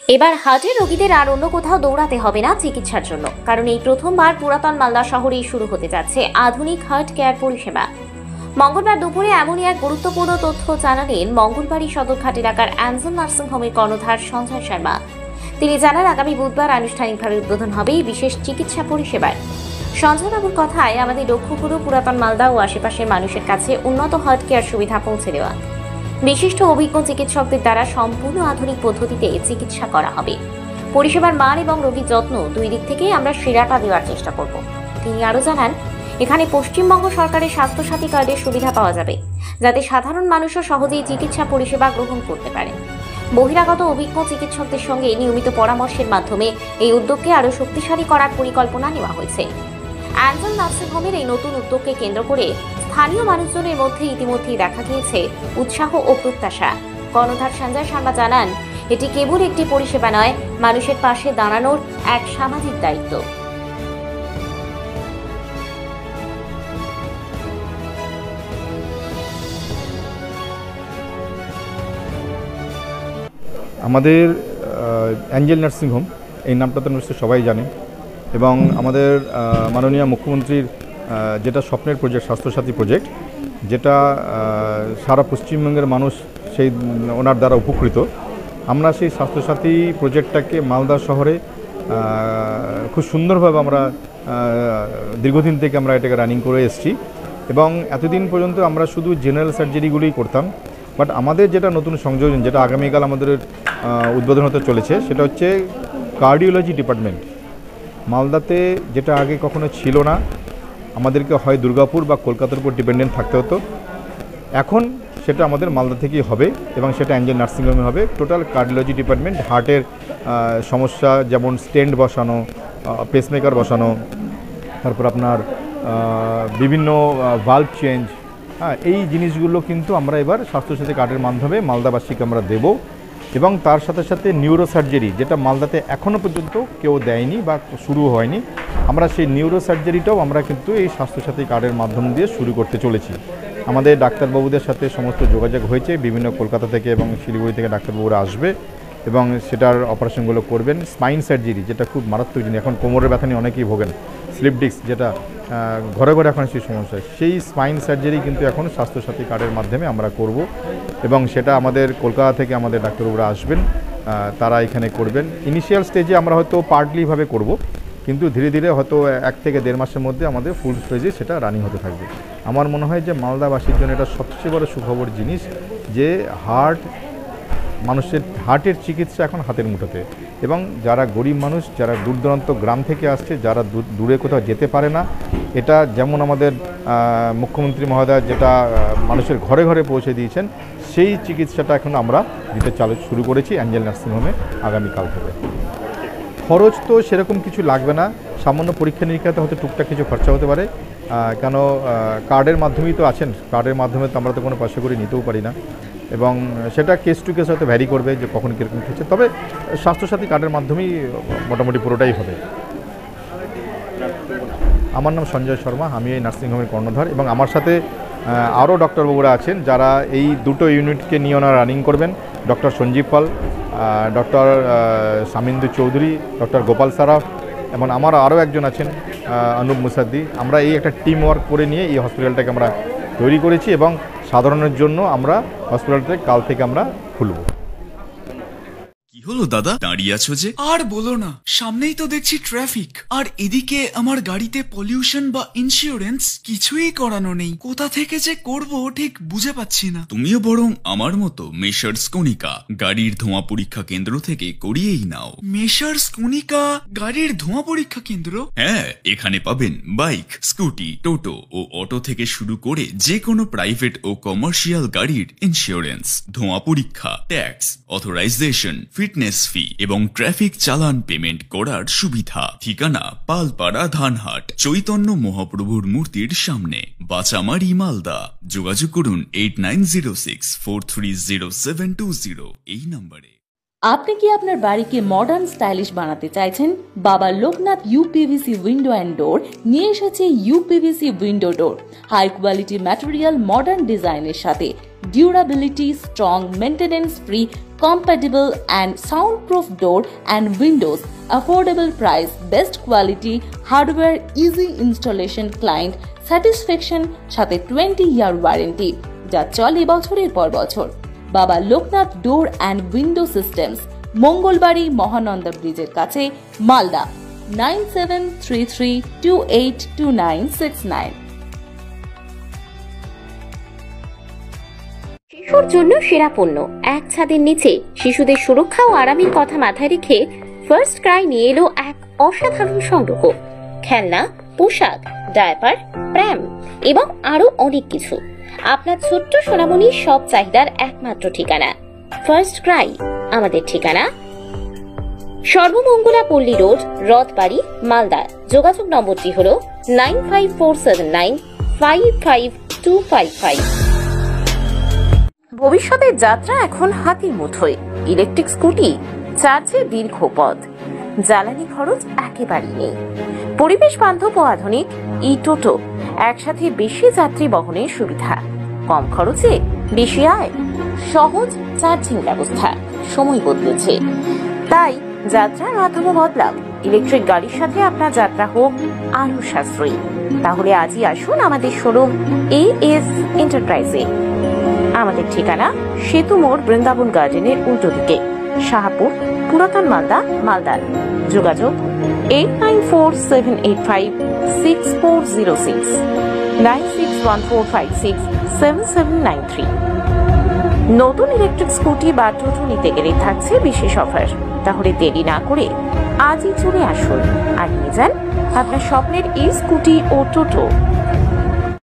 এবার হার্টের রোগীদের আর অন্য কোথাও দৌড়াতে হবে না চিকিৎসার জন্য, কারণ এই প্রথমবার পুরাতন মালদা শহরেই শুরু হতে যাচ্ছে আধুনিক হার্ট কেয়ার পরিষেবা। মঙ্গলবার দুপুরে এমনই এক গুরুত্বপূর্ণ তথ্য জানালেন মঙ্গলবাড়ি সদরঘাট এলাকার অ্যাঞ্জেল নার্সিং হোমের কর্ণধার সঞ্জয় শর্মা। তিনি জানান, আগামী বুধবার আনুষ্ঠানিকভাবে উদ্বোধন হবে এই বিশেষ চিকিৎসা পরিষেবার। সঞ্জয়বাবুর কথায়, আমাদের লক্ষ্য হল পুরাতন মালদা ও আশেপাশের মানুষের কাছে উন্নত হার্ট কেয়ার সুবিধা পৌঁছে দেওয়া। বিশিষ্ট অভিজ্ঞ চিকিৎসকদের দ্বারা সম্পূর্ণ আধুনিক পদ্ধতিতে চিকিৎসা করা হবে। পরিষেবার মান এবং রোগীর যত্ন দুই দিক থেকেই আমরা সেরাটা দেওয়ার চেষ্টা করব। তিনি আরও জানান, এখানে পশ্চিমবঙ্গ সরকারের স্বাস্থ্যসাথী কার্ডের সুবিধা পাওয়া যাবে, যাতে সাধারণ মানুষও সহজেই চিকিৎসা পরিষেবা গ্রহণ করতে পারে। বহিরাগত অভিজ্ঞ চিকিৎসকদের সঙ্গে নিয়মিত পরামর্শের মাধ্যমে এই উদ্যোগকে আরও শক্তিশালী করার পরিকল্পনা নেওয়া হয়েছে। অ্যাঞ্জেল নার্সিং হোমের এই নতুন উদ্যোগকে কেন্দ্র করে স্থানীয় মানুষজনের মধ্যে ইতিমধ্যেই দেখা গিয়েছে উৎসাহ ও প্রত্যাশা। কর্ণধার সঞ্জয় শর্মা জানান, এটি কেবল একটি পরিষেবা নয়, মানুষের পাশে দাঁড়ানোর এক সামাজিক দায়িত্ব। আমাদের অ্যাঞ্জেল নার্সিং হোম এই নামটা তো নিশ্চয়ই সবাই জানে, এবং আমাদের মাননীয় মুখ্যমন্ত্রীর যেটা স্বপ্নের প্রজেক্ট, স্বাস্থ্যসাথী প্রজেক্ট, যেটা সারা পশ্চিমবঙ্গের মানুষ সেই ওনার দ্বারা উপকৃত। আমরা সেই স্বাস্থ্যসাথী প্রজেক্টটাকে মালদা শহরে খুব সুন্দরভাবে আমরা দীর্ঘদিন থেকে আমরা এটাকে রানিং করে এসেছি, এবং এতদিন পর্যন্ত আমরা শুধু জেনারেল সার্জারিগুলোই করতাম। বাট আমাদের যেটা নতুন সংযোজন, যেটা আগামীকাল আমাদের উদ্বোধন হতে চলেছে, সেটা হচ্ছে কার্ডিওলজি ডিপার্টমেন্ট। মালদাতে যেটা আগে কখনো ছিল না, আমাদেরকে হয় দুর্গাপুর বা কলকাতার উপর ডিপেন্ডেন্ট থাকতে হতো, এখন সেটা আমাদের মালদা থেকেই হবে, এবং সেটা অ্যাঞ্জেল নার্সিংহোমে হবে। টোটাল কার্ডিওলজি ডিপার্টমেন্ট, হার্টের সমস্যা যেমন স্টেন্ট বসানো, পেসমেকার বসানো, তারপর আপনার বিভিন্ন ভালভ চেঞ্জ, এই জিনিসগুলো কিন্তু আমরা এবার স্বাস্থ্যসাথী কার্ডের মাধ্যমে মালদাবাসীকে আমরা দেব। এবং তার সাথে সাথে নিউরো সার্জারি, যেটা মালদাতে এখনও পর্যন্ত কেউ দেয়নি বা শুরু হয়নি, আমরা সেই নিউরো সার্জারিটাও আমরা কিন্তু এই স্বাস্থ্যসাথী কার্ডের মাধ্যম দিয়ে শুরু করতে চলেছি। আমাদের ডাক্তারবাবুদের সাথে সমস্ত যোগাযোগ হয়েছে, বিভিন্ন কলকাতা থেকে এবং শিলিগুড়ি থেকে ডাক্তারবাবুরা আসবে এবং সেটার অপারেশনগুলো করবেন। স্পাইন সার্জারি, যেটা খুব মারাত্মক জিনিস, এখন কোমরের ব্যথা নিয়ে অনেকেই ভোগেন, স্লিপ ডিস্ক, যেটা ঘরে ঘরে এখন সেই সমস্যা, সেই স্পাইন সার্জারি কিন্তু এখন স্বাস্থ্যসাথী কার্ডের মাধ্যমে আমরা করব, এবং সেটা আমাদের কলকাতা থেকে আমাদের ডাক্তারবাবুরা আসবেন, তারা এখানে করবেন। ইনিশিয়াল স্টেজে আমরা হয়তো পার্টলিভাবে করব, কিন্তু ধীরে ধীরে হয়তো 1 থেকে 1.5 মাসের মধ্যে আমাদের ফুল স্টেজে সেটা রানিং হতে থাকবে। আমার মনে হয় যে মালদাবাসীর জন্য এটা সবচেয়ে বড় সুখবর জিনিস, যে মানুষের হার্টের চিকিৎসা এখন হাতের মুঠোতে। এবং যারা গরিব মানুষ, যারা দূর দূরান্ত গ্রাম থেকে আসছে, যারা দূরে কোথাও যেতে পারে না, এটা যেমন আমাদের মুখ্যমন্ত্রী মহোদয় যেটা মানুষের ঘরে ঘরে পৌঁছে দিয়েছেন, সেই চিকিৎসাটা এখন আমরা দিতে শুরু করেছি অ্যাঞ্জেল নার্সিংহোমে আগামীকাল থেকে। খরচ তো সেরকম কিছু লাগবে না, সামান্য পরীক্ষা নিরীক্ষাতে হয়তো টুকটাক কিছু খরচা হতে পারে, কেন কার্ডের মাধ্যমেই তো আছেন, কার্ডের মাধ্যমে তো আমরা তো কোনো পয়সা করে নিতেও পারি না, এবং সেটা কেস টু কেস হয়তো ভ্যারি করবে যে কখন কীরকম হচ্ছে, তবে স্বাস্থ্যসাথী কার্ডের মাধ্যমেই মোটামুটি পুরোটাই হবে। আমার নাম সঞ্জয় শর্মা, আমি এই নার্সিংহোমের কর্ণধার, এবং আমার সাথে আরও ডক্টরবাবুরা আছেন যারা এই দুটো ইউনিটকে নিয়ে ওনারা রানিং করবেন। ডক্টর সঞ্জীব পাল, ডক্টর সামিন্দু চৌধুরী, ডক্টর গোপাল সারাফ, এবং আমার আরও একজন আছেন অনুপ মুসাদ্দি। আমরা এই একটা টিম ওয়ার্ক করে নিয়ে এই হসপিটালটাকে আমরা তৈরি করেছি, এবং সাধারণের জন্য আমরা হসপিটালটাকে কাল থেকে আমরা খুলব। কি হলো দাদা, দাঁড়িয়ে আছো যে? আর বলো না, সামনেই তো দেখছি ট্রাফিক, আর এদিকে আমার গাড়িতে পলিউশন বা ইন্স্যুরেন্স কিছুই করানো নেই। কোথা থেকে যে করব ঠিক বুঝে পাচ্ছি না। তুমিও বরং আমার মতো মেসার্স কণিকা গাড়ির ধোঁয়া পরীক্ষা কেন্দ্র থেকে করিয়েই নাও। মেসার্স কণিকা গাড়ির ধোঁয়া পরীক্ষা কেন্দ্র? হ্যাঁ, এখানে পাবেন বাইক, স্কুটি, টোটো ও অটো থেকে শুরু করে যে কোনো প্রাইভেট ও কমার্শিয়াল গাড়ির ইন্স্যুরেন্স, ধোঁয়া পরীক্ষা, ট্যাক্স, অথরাইজেশন, ফিটনেস ফি এবং ট্রাফিক চালান পেমেন্ট করার সুবিধা। ঠিকানা পালপাড়া ধানহাট, চৈতন্য মহাপ্রভুর মূর্তির সামনে, বাচামারি, মালদা। যোগাযোগ করুন 8906430720 এই নম্বরে। আপনি কি আপনার বাড়িকে মডার্ন স্টাইলিশ বানাতে চাইছেন? বাবা Loknath uPVC window and door নিয়ে এসেছে ইউপিভিসি উইন্ডো ডোর, হাই কোয়ালিটি ম্যাটেরিয়াল, মডার্ন ডিজাইনের সাথে durability, strong, maintenance-free, compatible and soundproof door and windows, affordable price, best quality, hardware, easy installation, client satisfaction সাথে 20-year ওয়ারেন্টি যা চলে বছরের পর বছর। বাবা Loknath door and window systems, Mangalbari Mahananda ব্রিজের কাছে, মালদা 9733282969। শিশুর জন্য সেরা পণ্য এক ছাদের নিচে শিশুদের সুরক্ষা ও আরামের কথা মাথায় রেখে ফার্স্ট ক্রাই নিয়ে এলো এক অসাধারণ সংগ্রহ। খেলনা, পোশাক, ডায়াপার, প্র্যাম এবং আরো অনেক কিছু। আপনার ছোট্ট সোনামণির সব চাহিদার একমাত্র ঠিকানা ফার্স্ট ক্রাই। আমাদের ঠিকানা সর্বমঙ্গলা পল্লী রোড, রথবাড়ি, মালদা। যোগাযোগ নম্বরটি হল 9547955255। ভবিষ্যতের যাত্রা এখন হাতের মুঠোয়। ইলেকট্রিক স্কুটি, চার্জে দীর্ঘ পথ, জ্বালানি খরচ একেবারেই নেই। পরিবেশ বান্ধব ও আধুনিক ই টোটো, একসাথে বেশি যাত্রী বহনের সুবিধা, কম খরচে বেশি আয়, সহজ চার্জিং ব্যবস্থা। সময় বদলেছে, তাই যাত্রার মাধ্যমে বদলাও। ইলেকট্রিক গাড়ির সাথে আপনার যাত্রা হোক আরো সাশ্রয়ী। তাহলে আজই আসুন আমাদের শোরুম AS এন্টারপ্রাইজে। আমাদের ঠিকানা সেতু মোড়, বৃন্দাবন গার্ডেনের উল্টো দিকে, শাহপুর, পুরাতন মালদা, মালদা। যোগাযোগ 8947856406, 9614567793। নতুন ইলেকট্রিক স্কুটি বা টোটো নিতে গেলে থাকছে বিশেষ অফার। তাহলে দেরি না করে আজই চলে আসুন আর নিয়ে যান আপনার স্বপ্নের এই স্কুটি ও টোটো।